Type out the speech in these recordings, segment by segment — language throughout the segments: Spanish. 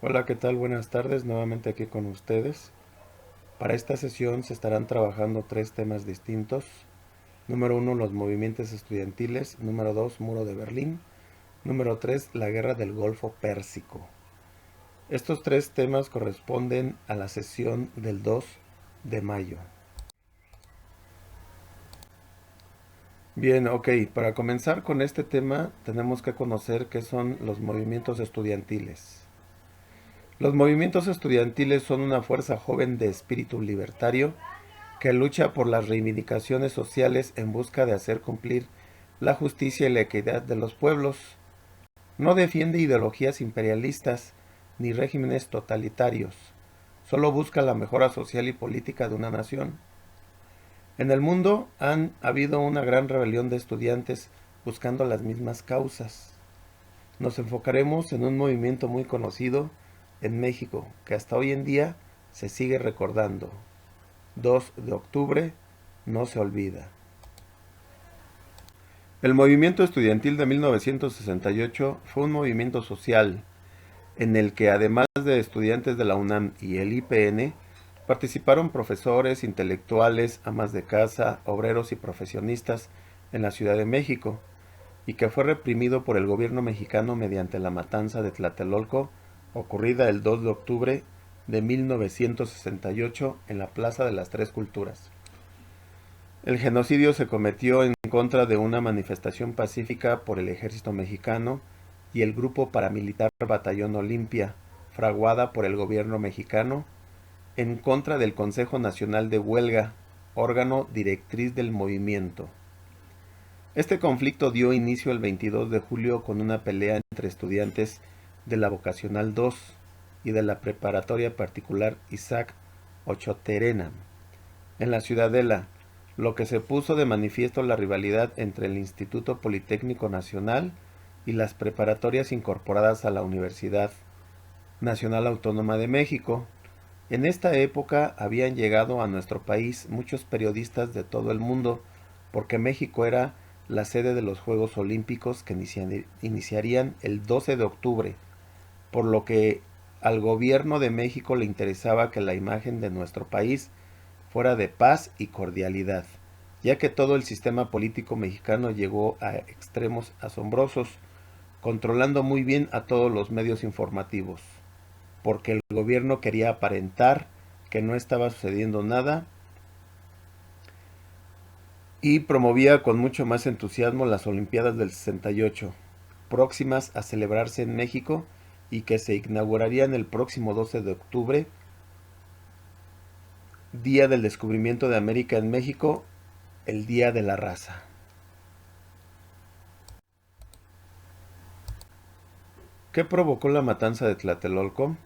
Hola, ¿qué tal? Buenas tardes, nuevamente aquí con ustedes. Para esta sesión se estarán trabajando tres temas distintos. Número uno, los movimientos estudiantiles. Número dos, Muro de Berlín. Número tres, la Guerra del Golfo Pérsico. Estos tres temas corresponden a la sesión del 2 de mayo. Bien, ok, para comenzar con este tema tenemos que conocer qué son los movimientos estudiantiles. Los movimientos estudiantiles son una fuerza joven de espíritu libertario que lucha por las reivindicaciones sociales en busca de hacer cumplir la justicia y la equidad de los pueblos. No defiende ideologías imperialistas ni regímenes totalitarios, solo busca la mejora social y política de una nación. En el mundo han habido una gran rebelión de estudiantes buscando las mismas causas. Nos enfocaremos en un movimiento muy conocido en México que hasta hoy en día se sigue recordando. 2 de octubre no se olvida. El movimiento estudiantil de 1968 fue un movimiento social en el que además de estudiantes de la UNAM y el IPN, participaron profesores, intelectuales, amas de casa, obreros y profesionistas en la Ciudad de México, y que fue reprimido por el gobierno mexicano mediante la matanza de Tlatelolco, ocurrida el 2 de octubre de 1968 en la Plaza de las Tres Culturas. El genocidio se cometió en contra de una manifestación pacífica por el ejército mexicano y el grupo paramilitar Batallón Olimpia, fraguada por el gobierno mexicano, en contra del Consejo Nacional de Huelga, órgano directriz del movimiento. Este conflicto dio inicio el 22 de julio con una pelea entre estudiantes de la Vocacional 2 y de la Preparatoria Particular Isaac Ochoterena en la Ciudadela, lo que se puso de manifiesto la rivalidad entre el Instituto Politécnico Nacional y las preparatorias incorporadas a la Universidad Nacional Autónoma de México. En esta época habían llegado a nuestro país muchos periodistas de todo el mundo, porque México era la sede de los Juegos Olímpicos que iniciarían el 12 de octubre, por lo que al gobierno de México le interesaba que la imagen de nuestro país fuera de paz y cordialidad, ya que todo el sistema político mexicano llegó a extremos asombrosos, controlando muy bien a todos los medios informativos, porque el gobierno quería aparentar que no estaba sucediendo nada y promovía con mucho más entusiasmo las Olimpiadas del 68, próximas a celebrarse en México y que se inaugurarían el próximo 12 de octubre, día del descubrimiento de América en México, el Día de la Raza. ¿Qué provocó la matanza de Tlatelolco?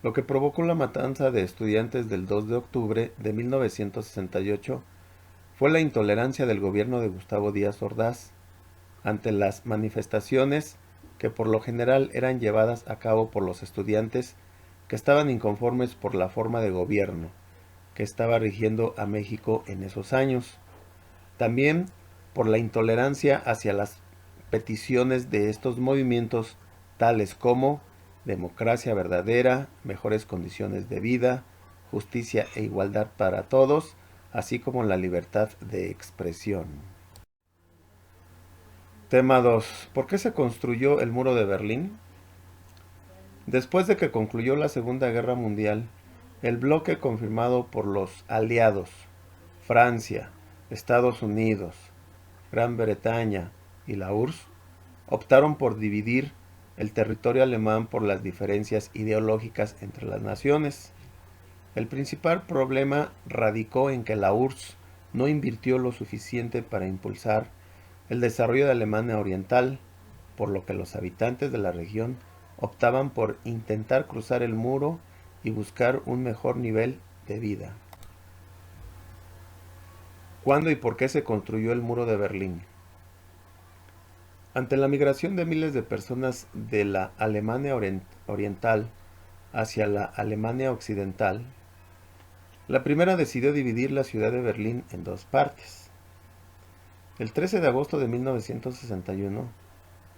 Lo que provocó la matanza de estudiantes del 2 de octubre de 1968 fue la intolerancia del gobierno de Gustavo Díaz Ordaz ante las manifestaciones que por lo general eran llevadas a cabo por los estudiantes que estaban inconformes por la forma de gobierno que estaba rigiendo a México en esos años. También por la intolerancia hacia las peticiones de estos movimientos tales como democracia verdadera, mejores condiciones de vida, justicia e igualdad para todos, así como la libertad de expresión. Tema 2. ¿Por qué se construyó el muro de Berlín? Después de que concluyó la Segunda Guerra Mundial, el bloque confirmado por los aliados, Francia, Estados Unidos, Gran Bretaña y la URSS, optaron por dividir el territorio alemán por las diferencias ideológicas entre las naciones. El principal problema radicó en que la URSS no invirtió lo suficiente para impulsar el desarrollo de Alemania Oriental, por lo que los habitantes de la región optaban por intentar cruzar el muro y buscar un mejor nivel de vida. ¿Cuándo y por qué se construyó el muro de Berlín? Ante la migración de miles de personas de la Alemania Oriental hacia la Alemania Occidental, la primera decidió dividir la ciudad de Berlín en dos partes. El 13 de agosto de 1961,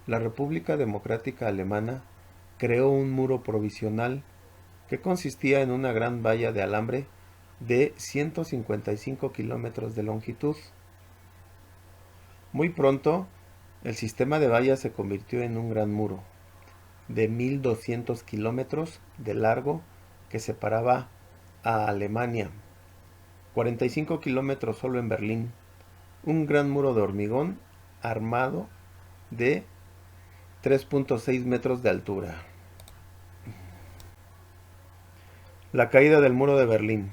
la República Democrática Alemana creó un muro provisional que consistía en una gran valla de alambre de 155 kilómetros de longitud. Muy pronto, el sistema de vallas se convirtió en un gran muro de 1200 kilómetros de largo que separaba a Alemania, 45 kilómetros solo en Berlín, un gran muro de hormigón armado de 3.6 metros de altura. La caída del muro de Berlín.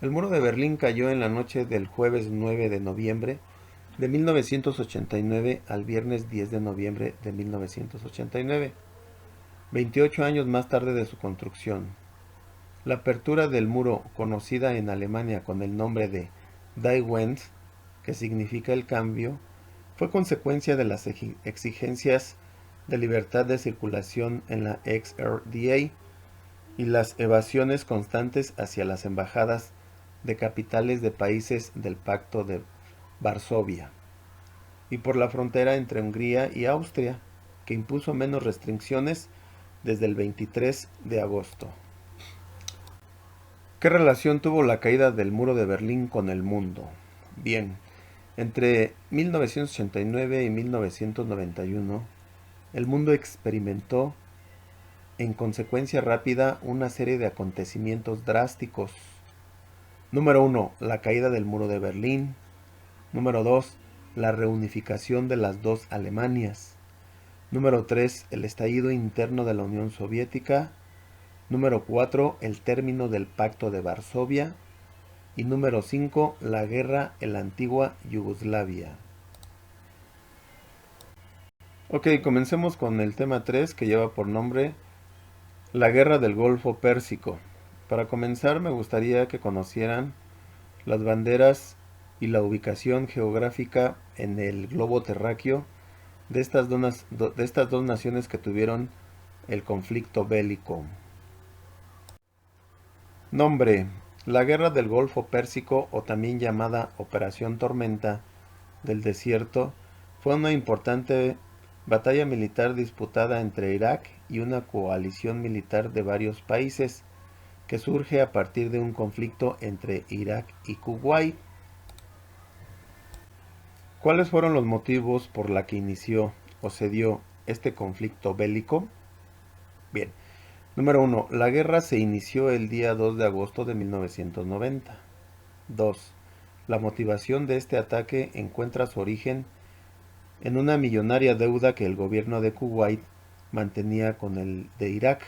El muro de Berlín cayó en la noche del jueves 9 de noviembre de 1989 al viernes 10 de noviembre de 1989, 28 años más tarde de su construcción. La apertura del muro, conocida en Alemania con el nombre de Die Wende, que significa el cambio, fue consecuencia de las exigencias de libertad de circulación en la ex-RDA y las evasiones constantes hacia las embajadas de capitales de países del Pacto de Varsovia, y por la frontera entre Hungría y Austria, que impuso menos restricciones desde el 23 de agosto. ¿Qué relación tuvo la caída del muro de Berlín con el mundo? Bien, entre 1989 y 1991, el mundo experimentó en consecuencia rápida una serie de acontecimientos drásticos. Número 1. La caída del muro de Berlín. Número 2. La reunificación de las dos Alemanias. Número 3. El estallido interno de la Unión Soviética. Número 4. El término del Pacto de Varsovia. Y número 5. La guerra en la antigua Yugoslavia. Ok, comencemos con el tema 3, que lleva por nombre la guerra del Golfo Pérsico. Para comenzar, me gustaría que conocieran las banderas y la ubicación geográfica en el globo terráqueo de estas dos naciones que tuvieron el conflicto bélico. Nombre: la Guerra del Golfo Pérsico, o también llamada Operación Tormenta del Desierto, fue una importante batalla militar disputada entre Irak y una coalición militar de varios países que surge a partir de un conflicto entre Irak y Kuwait. ¿Cuáles fueron los motivos por la que inició o se dio este conflicto bélico? Bien, número 1. La guerra se inició el día 2 de agosto de 1990. 2. La motivación de este ataque encuentra su origen en una millonaria deuda que el gobierno de Kuwait mantenía con el de Irak.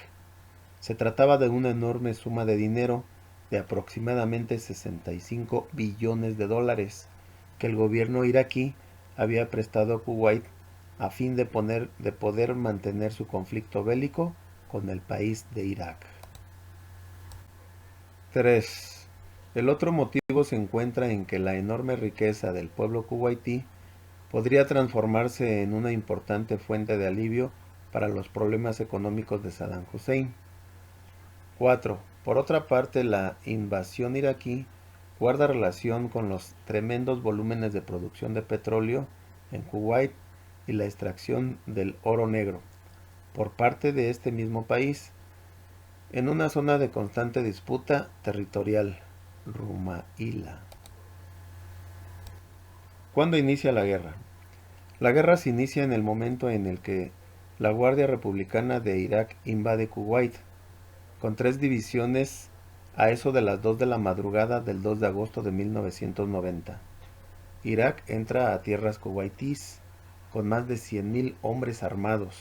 Se trataba de una enorme suma de dinero de aproximadamente 65 billones de dólares que el gobierno iraquí había prestado a Kuwait a fin de poder mantener su conflicto bélico con el país de Irak. 3. El otro motivo se encuentra en que la enorme riqueza del pueblo kuwaití podría transformarse en una importante fuente de alivio para los problemas económicos de Saddam Hussein. 4. Por otra parte, la invasión iraquí guarda relación con los tremendos volúmenes de producción de petróleo en Kuwait y la extracción del oro negro por parte de este mismo país, en una zona de constante disputa territorial, Rumaila. ¿Cuándo inicia la guerra? La guerra se inicia en el momento en el que la Guardia Republicana de Irak invade Kuwait, con 3 divisiones a eso de las 2 de la madrugada del 2 de agosto de 1990. Irak entra a tierras kuwaitíes con más de 100.000 hombres armados,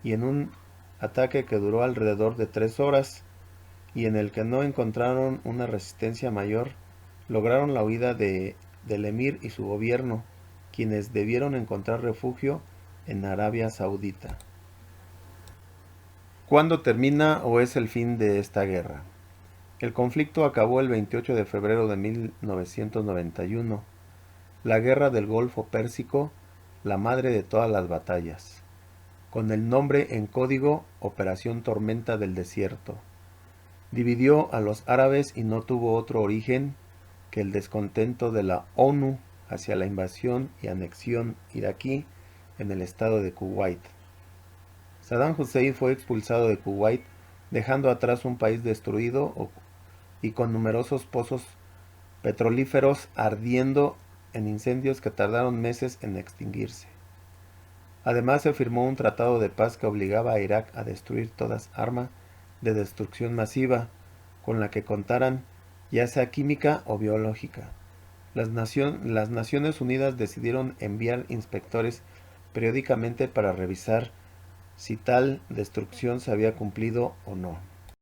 y en un ataque que duró alrededor de 3 horas y en el que no encontraron una resistencia mayor, lograron la huida del emir y su gobierno, quienes debieron encontrar refugio en Arabia Saudita. ¿Cuándo termina o es el fin de esta guerra? El conflicto acabó el 28 de febrero de 1991. La guerra del Golfo Pérsico, la madre de todas las batallas, con el nombre en código Operación Tormenta del Desierto. Dividió a los árabes y no tuvo otro origen que el descontento de la ONU hacia la invasión y anexión iraquí en el estado de Kuwait. Saddam Hussein fue expulsado de Kuwait, dejando atrás un país destruido y con numerosos pozos petrolíferos ardiendo en incendios que tardaron meses en extinguirse. Además, se firmó un tratado de paz que obligaba a Irak a destruir todas arma de destrucción masiva con la que contaran, ya sea química o biológica. Las Naciones Unidas decidieron enviar inspectores periódicamente para revisar si tal destrucción se había cumplido o no.